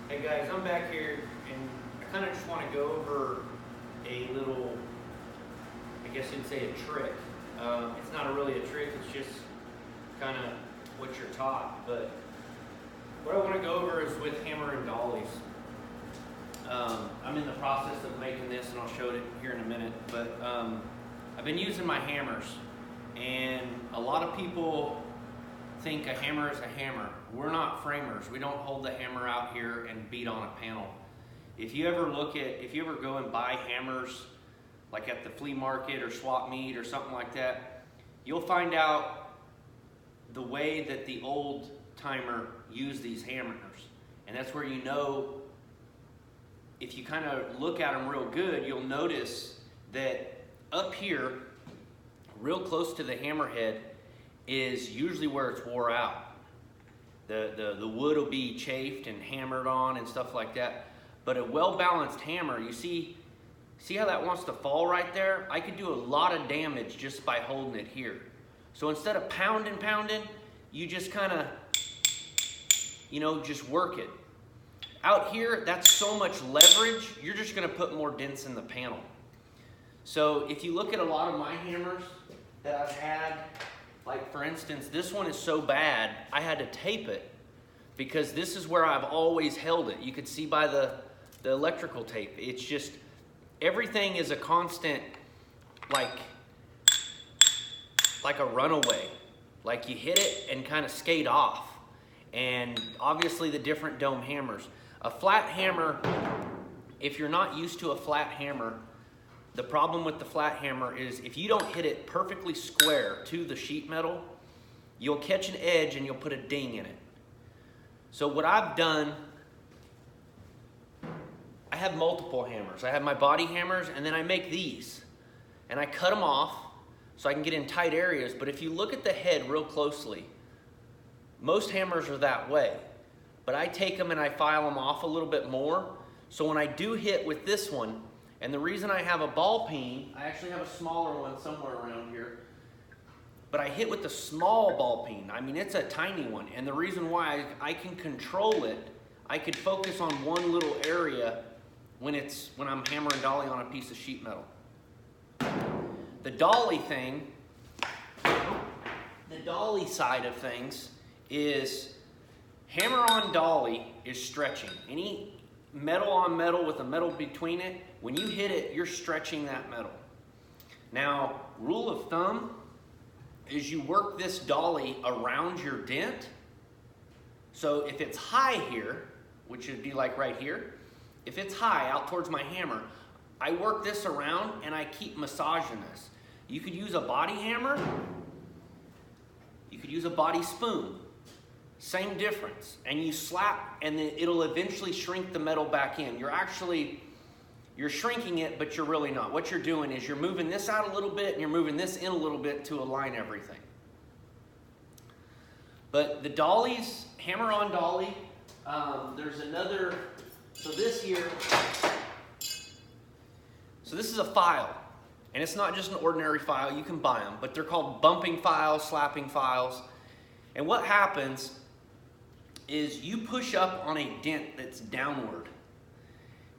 Hey guys, I'm back here and I kind of just want to go over a little, I guess you'd say a trick. It's not really a trick, it's just kind of what you're taught. But what I want to go over is with hammer and dollies. I'm in the process of making this and I'll show it here in a minute. But I've been using my hammers, and a lot of people think a hammer is a hammer. We're not framers. We don't hold the hammer out here and beat on a panel. If you ever go and buy hammers like at the flea market or swap meet or something like that, you'll find out the way that the old timer used these hammers. And that's where you know, if you kind of look at them real good, you'll notice that up here, real close to the hammerhead, is usually where it's wore out. The wood will be chafed and hammered on and stuff like that. But a well-balanced hammer, you see how that wants to fall right there? I could do a lot of damage just by holding it here. So instead of pounding, you just kind of, just work it. Out here, that's so much leverage, you're just gonna put more dents in the panel. So if you look at a lot of my hammers that I've had, like for instance, this one is so bad, I had to tape it because this is where I've always held it. You could see by the electrical tape. It's just, everything is a constant, like a runaway. Like you hit it and kind of skate off. And obviously the different dome hammers. A flat hammer, if you're not used to a flat hammer, the problem with the flat hammer is if you don't hit it perfectly square to the sheet metal, you'll catch an edge and you'll put a ding in it. So what I've done, I have multiple hammers. I have my body hammers, and then I make these. And I cut them off so I can get in tight areas. But if you look at the head real closely, most hammers are that way. But I take them and I file them off a little bit more. So when I do hit with this one, and the reason I have a ball peen, I actually have a smaller one somewhere around here, but I hit with the small ball peen. I mean, it's a tiny one. And the reason why I can control it, I could focus on one little area when I'm hammering dolly on a piece of sheet metal. The dolly thing, the dolly side of things is hammer on dolly is stretching. Any metal on metal with a metal between it, when you hit it, you're stretching that metal. Now, rule of thumb is you work this dolly around your dent. So if it's high here, which would be like right here, if it's high out towards my hammer, I work this around and I keep massaging this. You could use a body hammer, you could use a body spoon. Same difference. And you slap and then it'll eventually shrink the metal back in. You're shrinking it, but you're really not. What you're doing is you're moving this out a little bit and you're moving this in a little bit to align everything. But the dollies, hammer on dolly, there's another, so this is a file. And it's not just an ordinary file, you can buy them, but they're called bumping files, slapping files. And what happens is you push up on a dent that's downward.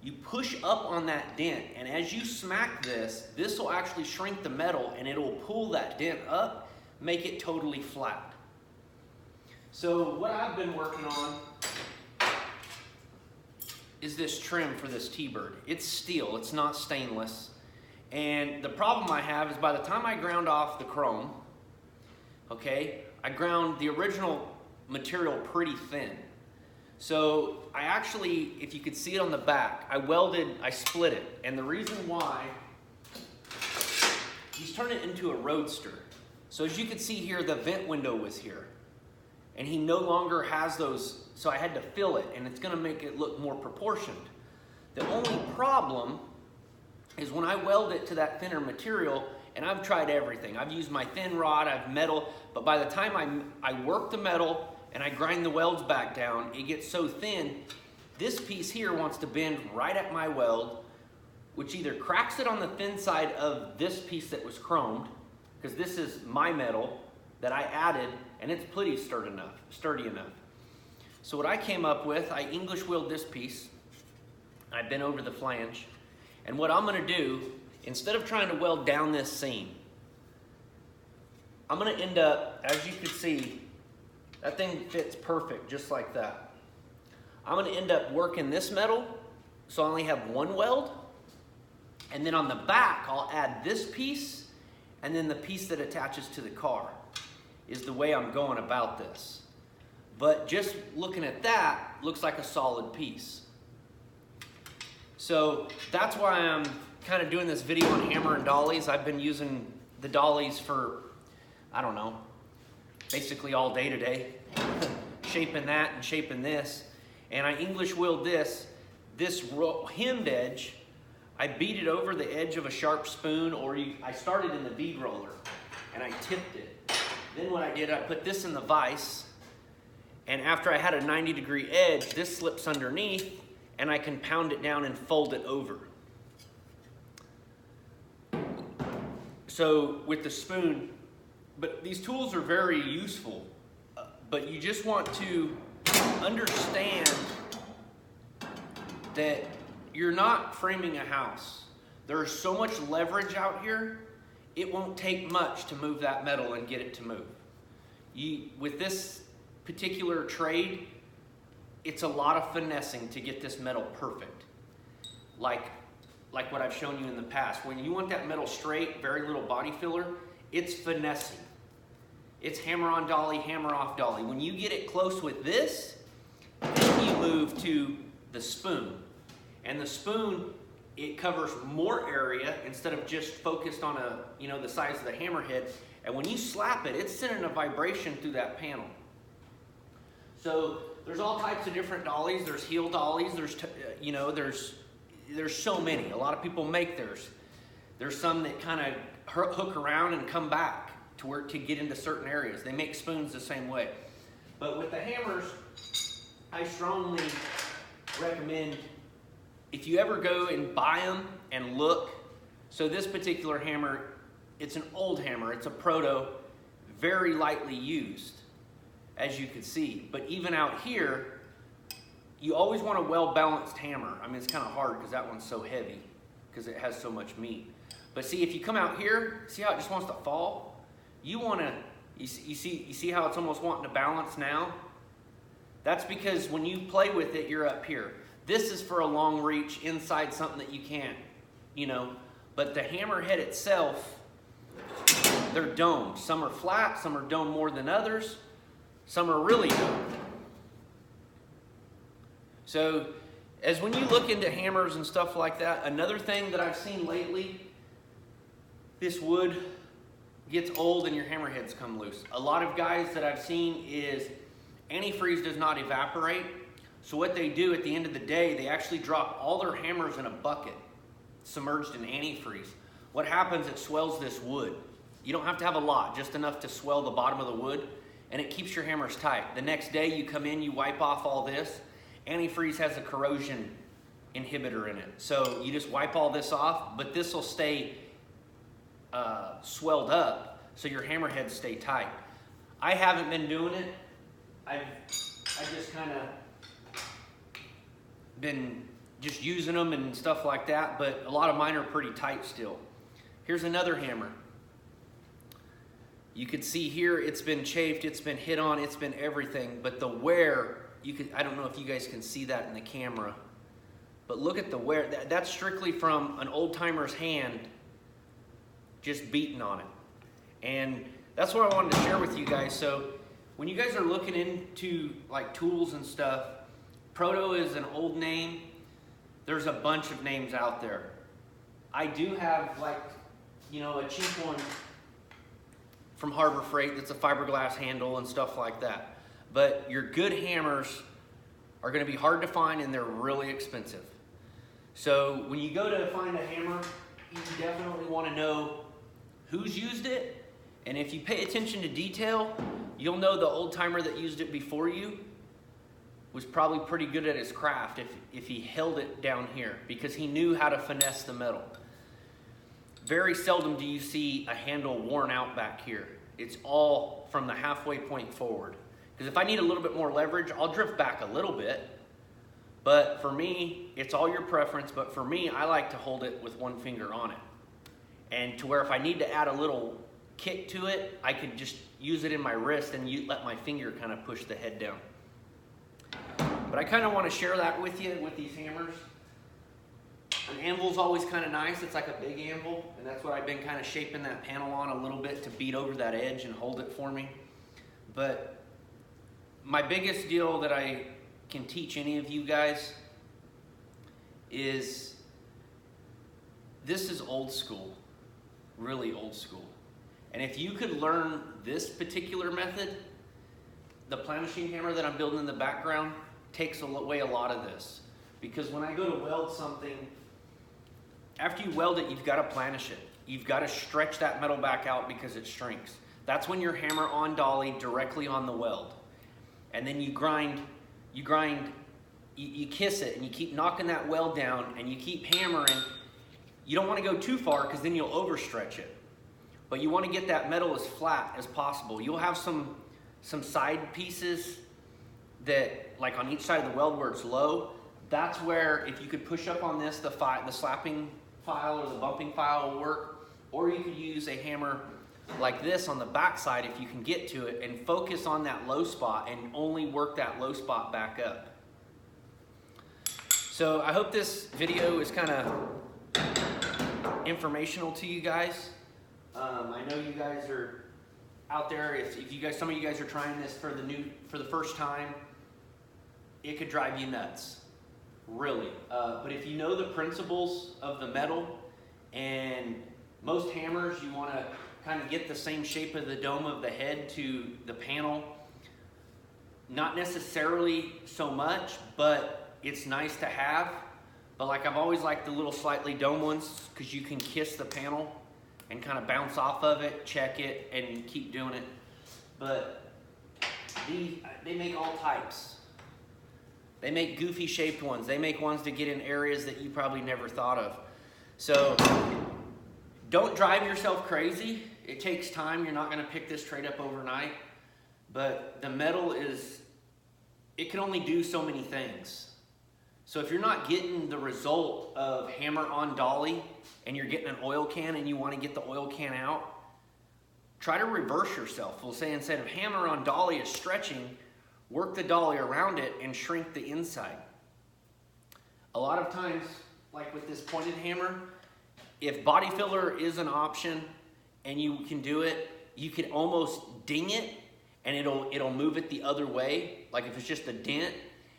You push up on that dent, and as you smack this will actually shrink the metal and it'll pull that dent up, make it totally flat. So what I've been working on is this trim for this T-bird. It's steel, it's not stainless. And the problem I have is by the time I ground off the chrome, okay, I ground the original material pretty thin. So I actually, if you could see it on the back, I split it. And the reason why, he's turned it into a roadster. So as you can see here, the vent window was here. And he no longer has those, so I had to fill it, and it's gonna make it look more proportioned. The only problem is when I weld it to that thinner material, and I've tried everything. I've used my thin rod, I've metal, but by the time I work the metal and I grind the welds back down, it gets so thin, this piece here wants to bend right at my weld, which either cracks it on the thin side of this piece that was chromed, because this is my metal that I added, and it's pretty sturdy enough. So what I came up with, I English wheeled this piece. I bent over the flange. And what I'm gonna do, instead of trying to weld down this seam, I'm gonna end up, as you can see, that thing fits perfect, just like that. I'm gonna end up working this metal, so I only have one weld. And then on the back, I'll add this piece, and then the piece that attaches to the car is the way I'm going about this. But just looking at that, looks like a solid piece. So that's why I'm kind of doing this video on hammer and dollies. I've been using the dollies for, I don't know, basically all day today. Shaping that and shaping this. And I English wheeled this hemmed edge. I beat it over the edge of a sharp spoon, or I started in the bead roller and I tipped it. Then what I did, I put this in the vise, and after I had a 90-degree edge, this slips underneath and I can pound it down and fold it over. So with the spoon, but these tools are very useful, but you just want to understand that you're not framing a house. There's so much leverage out here, it won't take much to move that metal and get it to move. With this particular trade, it's a lot of finessing to get this metal perfect. Like what I've shown you in the past. When you want that metal straight, very little body filler, it's finessing. It's hammer on dolly, hammer off dolly. When you get it close with this, then you move to the spoon. And the spoon, it covers more area instead of just focused on the size of the hammerhead. And when you slap it, it's sending a vibration through that panel. So there's all types of different dollies. There's heel dollies. There's so many. A lot of people make theirs. There's some that kind of hook around and come back to get into certain areas. They make spoons the same way. But with the hammers, I strongly recommend, if you ever go and buy them and look, so this particular hammer, it's an old hammer, it's a proto, very lightly used, as you can see. But even out here, you always want a well-balanced hammer. I mean, it's kind of hard because that one's so heavy, because it has so much meat. But see, if you come out here, see how it just wants to fall? You see how it's almost wanting to balance now? That's because when you play with it, you're up here. This is for a long reach inside something that you can't, But the hammerhead itself, they're domed. Some are flat, some are domed more than others. Some are really domed. So as when you look into hammers and stuff like that, another thing that I've seen lately, this wood gets old and your hammerheads come loose. A lot of guys that I've seen is antifreeze does not evaporate. So what they do at the end of the day, they actually drop all their hammers in a bucket submerged in antifreeze. What happens, it swells this wood. You don't have to have a lot, just enough to swell the bottom of the wood, and it keeps your hammers tight. The next day you come in, you wipe off all this. Antifreeze has a corrosion inhibitor in it. So you just wipe all this off, but this will stay swelled up so your hammerheads stay tight. I haven't been doing it. I just kind of been just using them and stuff like that, but a lot of mine are pretty tight still. Here's another hammer. You can see here it's been chafed, it's been hit on, it's been everything, but the wear, I don't know if you guys can see that in the camera, but look at the wear. That's strictly from an old timer's hand just beating on it. And that's what I wanted to share with you guys. So when you guys are looking into like tools and stuff, Proto is an old name. There's a bunch of names out there. I do have a cheap one from Harbor Freight that's a fiberglass handle and stuff like that. But your good hammers are gonna be hard to find and they're really expensive. So when you go to find a hammer, you definitely wanna know who's used it. And if you pay attention to detail, you'll know the old timer that used it before you was probably pretty good at his craft if he held it down here, because he knew how to finesse the metal. Very seldom do you see a handle worn out back here. It's all from the halfway point forward, Because if I need a little bit more leverage, I'll drift back a little bit. But for me, it's all your preference, but for me, I like to hold it with one finger on it. And to where if I need to add a little kick to it, I could just use it in my wrist and let my finger kind of push the head down. But I kind of want to share that with you with these hammers. An anvil's always kind of nice. It's like a big anvil, and that's what I've been kind of shaping that panel on a little bit to beat over that edge and hold it for me. But my biggest deal that I can teach any of you guys is this is old school, really old school. And if you could learn this particular method, the planishing hammer that I'm building in the background takes away a lot of this. Because when I go to weld something, after you weld it, you've got to planish it. You've got to stretch that metal back out because it shrinks. That's when your hammer on dolly directly on the weld. And then you kiss it and you keep knocking that weld down and you keep hammering. You don't want to go too far because then you'll overstretch it. But you want to get that metal as flat as possible. You'll have some side pieces that, like on each side of the weld where it's low, that's where if you could push up on this, the slapping file or the bumping file will work. Or you could use a hammer like this on the back side if you can get to it and focus on that low spot and only work that low spot back up. So I hope this video is kind of informational to you guys. I know you guys are out there. If you guys, some of you guys are trying this for the first time, it could drive you nuts, really. But if you know the principles of the metal, and most hammers, you want to kind of get the same shape of the dome of the head to the panel. Not necessarily so much, but it's nice to have. But like I've always liked the little slightly dome ones because you can kiss the panel and kind of bounce off of it, check it, and keep doing it. But they make all types. They make goofy shaped ones. They make ones to get in areas that you probably never thought of. So don't drive yourself crazy. It takes time. You're not gonna pick this trade up overnight. But the metal it can only do so many things. So if you're not getting the result of hammer on dolly and you're getting an oil can and you want to get the oil can out, try to reverse yourself. We'll say instead of hammer on dolly is stretching, work the dolly around it and shrink the inside. A lot of times, like with this pointed hammer, if body filler is an option and you can do it, you can almost ding it and it'll move it the other way. Like if it's just a dent,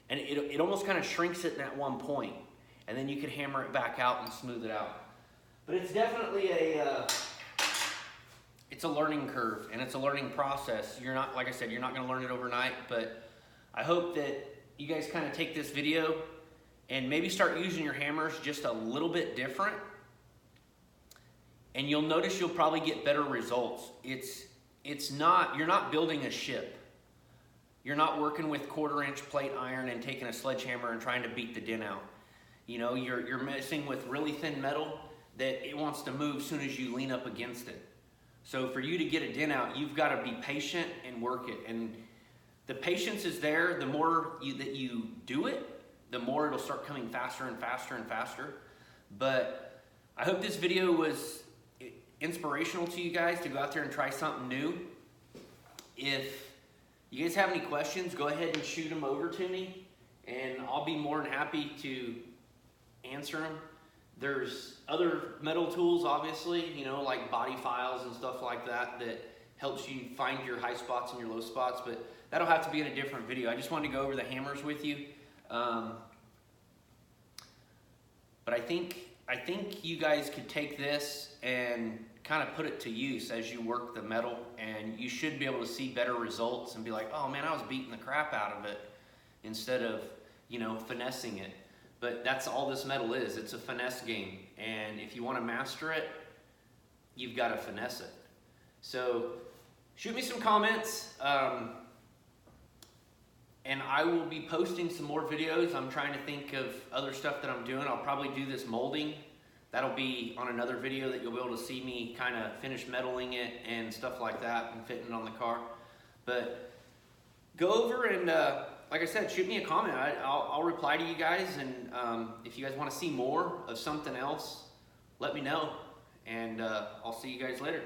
and it almost kind of shrinks it at one point, and then you can hammer it back out and smooth it out. But it's definitely it's a learning curve and it's a learning process. You're not, like I said, you're not going to learn it overnight. But I hope that you guys kind of take this video and maybe start using your hammers just a little bit different, and you'll notice you'll probably get better results. You're not building a ship. You're not working with 1/4-inch plate iron and taking a sledgehammer and trying to beat the dent out. You know, you're messing with really thin metal that it wants to move as soon as you lean up against it. So for you to get a dent out, you've got to be patient and work it. And the patience is there. The more that you do it, the more it'll start coming faster and faster and faster. But I hope this video was inspirational to you guys to go out there and try something new. If you guys have any questions, go ahead and shoot them over to me, and I'll be more than happy to answer them. There's other metal tools, obviously, you know, like body files and stuff like that, that helps you find your high spots and your low spots, but that'll have to be in a different video. I just wanted to go over the hammers with you. But I think you guys could take this and kind of put it to use as you work the metal, and you should be able to see better results and be like, oh man, I was beating the crap out of it instead of, you know, finessing it. But that's all this metal is. It's a finesse game. And if you want to master it, you've got to finesse it. So shoot me some comments. And I will be posting some more videos. I'm trying to think of other stuff that I'm doing. I'll probably do this molding. That'll be on another video that you'll be able to see me kind of finish metaling it and stuff like that and fitting it on the car. But go over and, like I said, shoot me a comment. I'll reply to you guys, and if you guys want to see more of something else, let me know, and I'll see you guys later.